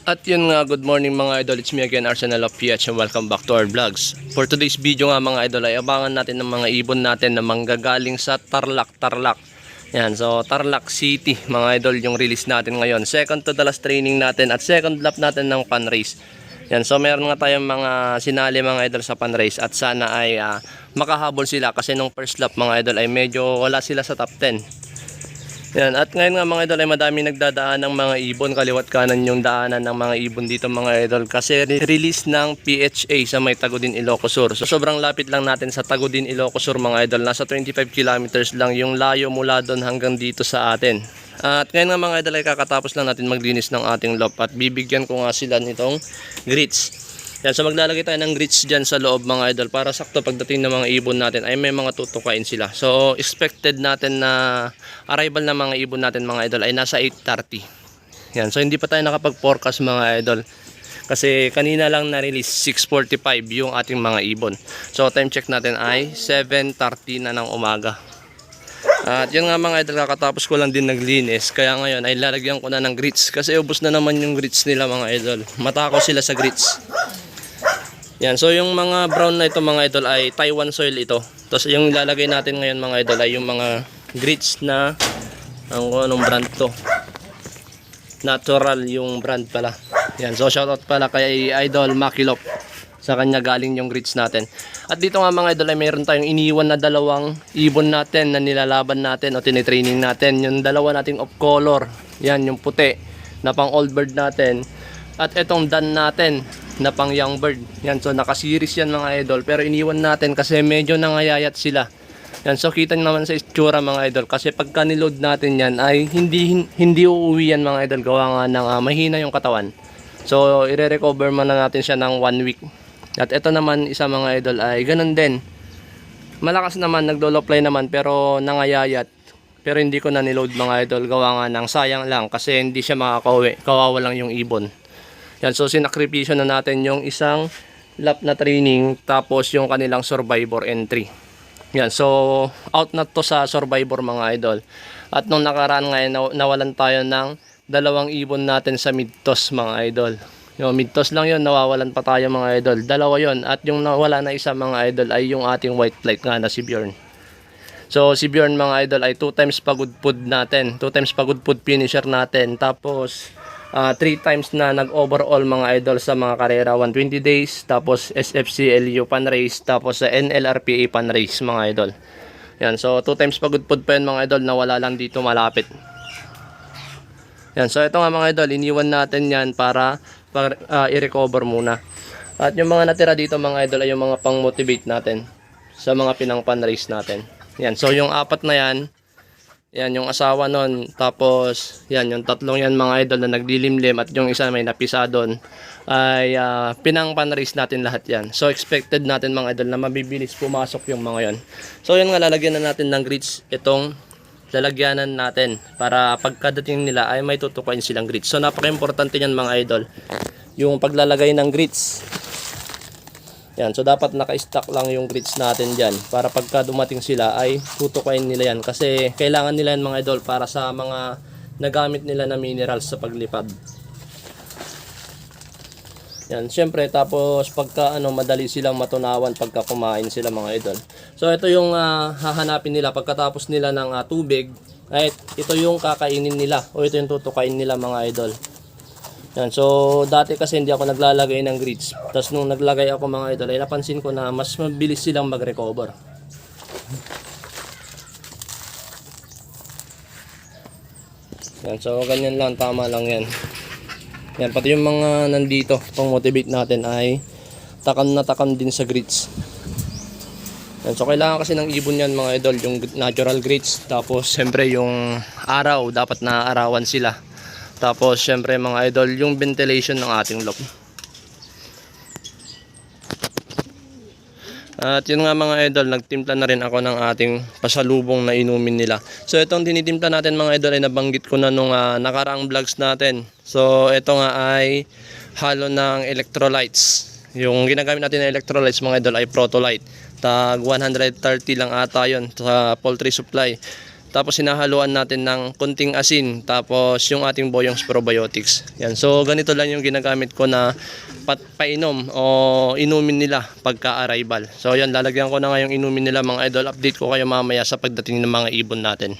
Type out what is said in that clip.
At yun nga, good morning mga idol, it's me again, Arsenal of PH, and welcome back to our vlogs. For today's video nga mga idol ay abangan natin ng mga ibon natin na manggagaling sa Tarlac. Yan, so Tarlac City mga idol yung release natin ngayon. Second to the last training natin at second lap natin ng pan race. Yan, so meron nga tayong mga sinali mga idol sa pan race at sana ay makahabol sila kasi nung first lap mga idol ay medyo wala sila sa top 10. Yan, at ngayon nga mga idol ay madami nagdadaan ng mga ibon, kaliwat kanan yung daanan ng mga ibon dito mga idol kasi release ng PHA sa may Tagudin, Ilocos Sur. So sobrang lapit lang natin sa Tagudin, Ilocos Sur mga idol, nasa 25 kilometers lang yung layo mula doon hanggang dito sa atin. At ngayon nga mga idol ay kakatapos lang natin maglinis ng ating loft at bibigyan ko nga sila nitong grits. Yan, so maglalagay tayo ng grits dyan sa loob mga idol para sakto pagdating ng mga ibon natin ay may mga tutukain sila. So expected natin na arrival ng mga ibon natin mga idol ay nasa 8:30. Yan, so hindi pa tayo nakapag-forecast mga idol kasi kanina lang na-release 6:45 yung ating mga ibon. So time check natin ay 7:30 na ng umaga. At yun nga mga idol, kakatapos ko lang din naglinis kaya ngayon ay lalagyan ko na ng grits kasi ubos na naman yung grits nila mga idol. Matako sila sa grits. Yan, so yung mga brown na ito mga idol ay Taiwan soil ito. Tapos yung ilalagay natin ngayon mga idol ay yung mga grits na anong brand to. Natural yung brand pala. Yan, so shoutout pala kay Idol Makilop. Sa kanya galing yung grits natin. At dito nga mga idol ay mayroon tayong iniwan na dalawang ibon natin na nilalaban natin o tinitraining natin. Yung dalawa nating off color. Yan, yung puti na pang old bird natin. At itong dan natin na pang young bird. Yan, so naka-series yan mga idol. Pero iniwan natin kasi medyo nangayayat sila. Yan, so kita nyo naman sa itsura mga idol. Kasi pagka niload natin yan ay hindi uuwi yan mga idol. Gawa nga ng mahina yung katawan. So i-recover man na natin siya ng 1 week. At ito naman isa mga idol ay ganun din. Malakas naman, nagdo-low fly naman pero nangayayat. Pero hindi ko na niload mga idol. Gawa nga ng sayang lang kasi hindi siya makakauwi. Kawawa lang yung ibon. Yan, so sinakripisyo na natin yung isang lap na training tapos yung kanilang survivor entry. Yan, so out na to sa survivor mga idol. At nung nakaraan ngayon nawalan tayo ng dalawang ibon natin sa mid-toss mga idol. Yung mid-toss lang yun, nawawalan pa tayo mga idol. Dalawa yon at yung nawala na isa mga idol ay yung ating white flight nga na si Bjorn. So si Bjorn mga idol ay 2 times pagod food natin, 2 times pagod food finisher natin. Tapos 3 times na nag-overall mga idol sa mga karera 120 days, tapos SFCLU pan race, tapos sa NLRPA pan race mga idol. Yan, so 2 times pagod food pa yun mga idol na wala lang dito malapit. Yan, so ito nga mga idol, iniwan natin yan para i-recover muna. At yung mga natira dito mga idol ay yung mga pang-motivate natin sa mga pinang pan race natin. Yan, so yung 4 na yan, yan yung asawa nun, tapos yan yung 3 yan mga idol na naglilimlim at yung isa may napisa doon ay pinang pan race natin lahat yan. So expected natin mga idol na mabibilis pumasok yung mga yan. So yun nga, lalagyan na natin ng grits itong lalagyanan natin para pagkadating nila ay may tutukain silang grits. So napaka-importante yan mga idol, yung paglalagay ng grits. Yan, so dapat naka-stack lang yung grits natin dyan para pagka dumating sila ay tutukain nila yan kasi kailangan nila yan mga idol para sa mga nagamit nila na minerals sa paglipad. Yan, syempre tapos pagka madali silang matunawan pagka kumain sila mga idol. So ito yung hahanapin nila pagkatapos nila ng tubig, ay ito yung kakainin nila o ito yung tutukain nila mga idol. Yan, so dati kasi hindi ako naglalagay ng grits. Tapos nung naglagay ako mga idol ay napansin ko na mas mabilis silang mag-recover. Yan, so ganyan lang, tama lang yan. Yan, pati yung mga nandito pang motivate natin ay takam na takam din sa grits. Yan, so kailangan kasi ng ibon yan mga idol, yung natural grits. Tapos siyempre yung araw, dapat naaarawan sila. Tapos syempre mga idol, yung ventilation ng ating loft. At yun nga mga idol, nagtimpla na rin ako ng ating pasalubong na inumin nila. So itong tinitimpla natin mga idol ay nabanggit ko na nung nakaraang vlogs natin. So ito nga ay halo ng electrolytes. Yung ginagamit natin na electrolytes mga idol ay Protolite. Tag 130 lang ata yun sa poultry supply. Tapos hinahaluan natin ng konting asin. Tapos yung ating Boyong's Probiotics. Yan. So ganito lang yung ginagamit ko na painom o inumin nila pagka-arrival. So yan, lalagyan ko na nga yung inumin nila mga idol. Update ko kayo mamaya sa pagdating ng mga ibon natin.